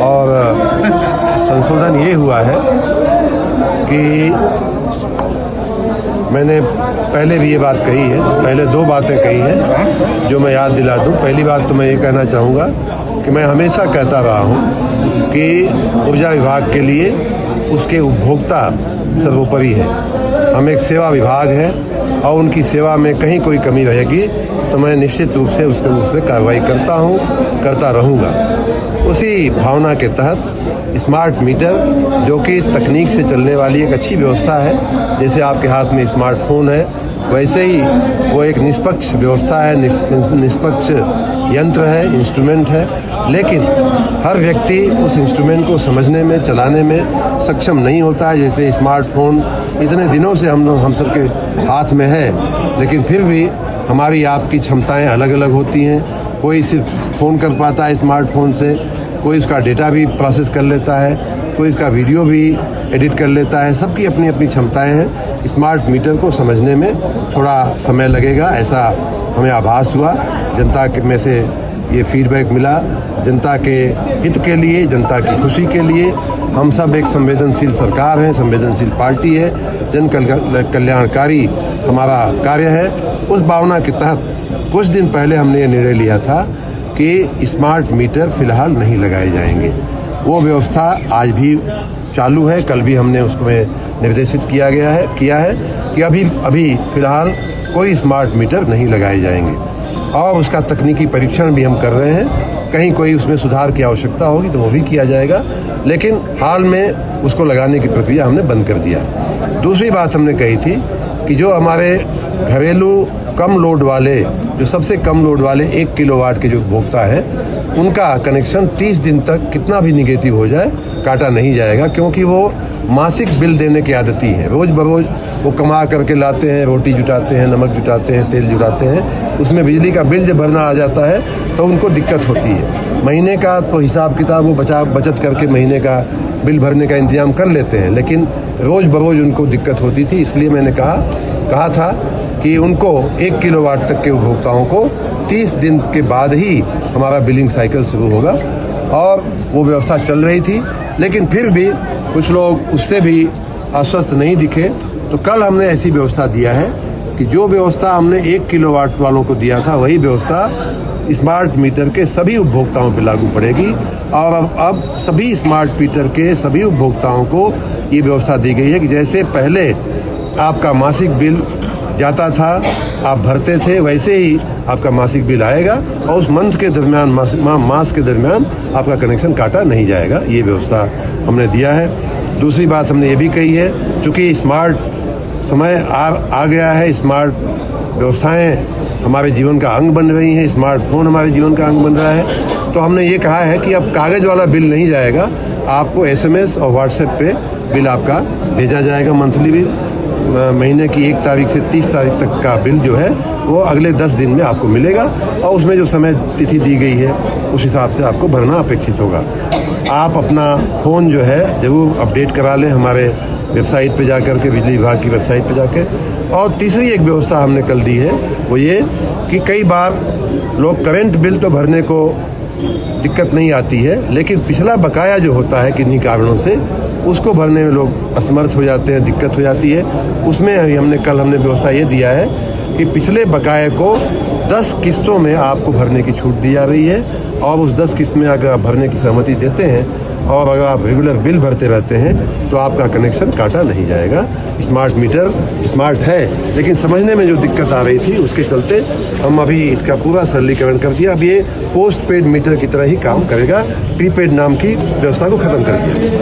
और संशोधन ये हुआ है कि मैंने पहले भी ये बात कही है, पहले 2 बातें कही हैं जो मैं याद दिला दूं। पहली बात तो मैं ये कहना चाहूँगा कि मैं हमेशा कहता रहा हूँ कि ऊर्जा विभाग के लिए उसके उपभोक्ता सर्वोपरि है। हम एक सेवा विभाग है और उनकी सेवा में कहीं कोई कमी रहेगी तो मैं निश्चित रूप से उसके रूप में कार्रवाई करता हूँ, करता रहूँगा। उसी भावना के तहत स्मार्ट मीटर, जो कि तकनीक से चलने वाली एक अच्छी व्यवस्था है, जैसे आपके हाथ में स्मार्टफोन है वैसे ही वो एक निष्पक्ष व्यवस्था है, निष्पक्ष यंत्र है, इंस्ट्रूमेंट है, लेकिन हर व्यक्ति उस इंस्ट्रूमेंट को समझने में, चलाने में सक्षम नहीं होता है। जैसे स्मार्टफोन इतने दिनों से हम सबके हाथ में है, लेकिन फिर भी हमारी आपकी क्षमताएं अलग अलग होती हैं। कोई सिर्फ फोन कर पाता है स्मार्टफोन से, कोई उसका डेटा भी प्रोसेस कर लेता है, कोई इसका वीडियो भी एडिट कर लेता है। सबकी अपनी अपनी क्षमताएं हैं। स्मार्ट मीटर को समझने में थोड़ा समय लगेगा, ऐसा हमें आभास हुआ। जनता में से ये फीडबैक मिला। जनता के हित के लिए, जनता की खुशी के लिए हम सब एक संवेदनशील सरकार है, संवेदनशील पार्टी है, जन कल्याणकारी हमारा कार्य है। उस भावना के तहत कुछ दिन पहले हमने ये निर्णय लिया था कि स्मार्ट मीटर फिलहाल नहीं लगाए जाएंगे। वो व्यवस्था आज भी चालू है। कल भी हमने उसमें निर्देशित किया है कि अभी फिलहाल कोई स्मार्ट मीटर नहीं लगाए जाएंगे और उसका तकनीकी परीक्षण भी हम कर रहे हैं। कहीं कोई उसमें सुधार की आवश्यकता होगी तो वो भी किया जाएगा, लेकिन हाल में उसको लगाने की प्रक्रिया हमने बंद कर दिया। दूसरी बात हमने कही थी कि जो हमारे घरेलू कम लोड वाले, जो सबसे कम लोड वाले 1 किलोवाट के जो उपभोक्ता है, उनका कनेक्शन 30 दिन तक कितना भी निगेटिव हो जाए काटा नहीं जाएगा, क्योंकि वो मासिक बिल देने के आदती हैं। रोज बरोज वो कमा करके लाते हैं, रोटी जुटाते हैं, नमक जुटाते हैं, तेल जुटाते हैं, उसमें बिजली का बिल जब भरना आ जाता है तो उनको दिक्कत होती है। महीने का तो हिसाब किताब वो बचत करके महीने का बिल भरने का इंतजाम कर लेते हैं, लेकिन रोज बरोज उनको दिक्कत होती थी। इसलिए मैंने कहा था कि उनको 1 किलोवाट तक के उपभोक्ताओं को 30 दिन के बाद ही हमारा बिलिंग साइकिल शुरू होगा, और वो व्यवस्था चल रही थी। लेकिन फिर भी कुछ लोग उससे भी आश्वस्त नहीं दिखे, तो कल हमने ऐसी व्यवस्था दिया है कि जो व्यवस्था हमने 1 किलोवाट वालों को दिया था वही व्यवस्था स्मार्ट मीटर के सभी उपभोक्ताओं पर लागू पड़ेगी। और अब सभी स्मार्ट मीटर के सभी उपभोक्ताओं को ये व्यवस्था दी गई है कि जैसे पहले आपका मासिक बिल जाता था, आप भरते थे, वैसे ही आपका मासिक बिल आएगा और उस मंथ के दरमियान, मास के दरमियान आपका कनेक्शन काटा नहीं जाएगा। ये व्यवस्था हमने दिया है। दूसरी बात हमने ये भी कही है, चूंकि स्मार्ट समय आ गया है, स्मार्ट व्यवस्थाएं हमारे जीवन का अंग बन रही हैं, स्मार्टफोन हमारे जीवन का अंग बन रहा है, तो हमने ये कहा है कि अब कागज वाला बिल नहीं जाएगा, आपको SMS और व्हाट्सएप पे बिल आपका भेजा जाएगा। मंथली बिल महीने की 1 तारीख से 30 तारीख तक का बिल जो है वो अगले 10 दिन में आपको मिलेगा, और उसमें जो समय तिथि दी गई है उस हिसाब से आपको भरना अपेक्षित होगा। आप अपना फोन जो है जरूर अपडेट करा लें हमारे वेबसाइट पे जाकर के, बिजली विभाग की वेबसाइट पे जाकर। और तीसरी एक व्यवस्था हमने कल दी है, वो ये कि कई बार लोग करंट बिल तो भरने को दिक्कत नहीं आती है, लेकिन पिछला बकाया जो होता है किन्हीं कारणों से, उसको भरने में लोग असमर्थ हो जाते हैं, दिक्कत हो जाती है। उसमें कल हमने व्यवस्था ये दिया है कि पिछले बकाये को 10 किस्तों में आपको भरने की छूट दी जा रही है, और उस 10 किस्त में अगर आप भरने की सहमति देते हैं और अगर आप रेगुलर बिल भरते रहते हैं तो आपका कनेक्शन काटा नहीं जाएगा। स्मार्ट मीटर स्मार्ट है, लेकिन समझने में जो दिक्कत आ रही थी उसके चलते हम अभी इसका पूरा सरलीकरण कर दिया। अब ये पोस्ट पेड मीटर की तरह ही काम करेगा, प्रीपेड नाम की व्यवस्था को खत्म कर दिया।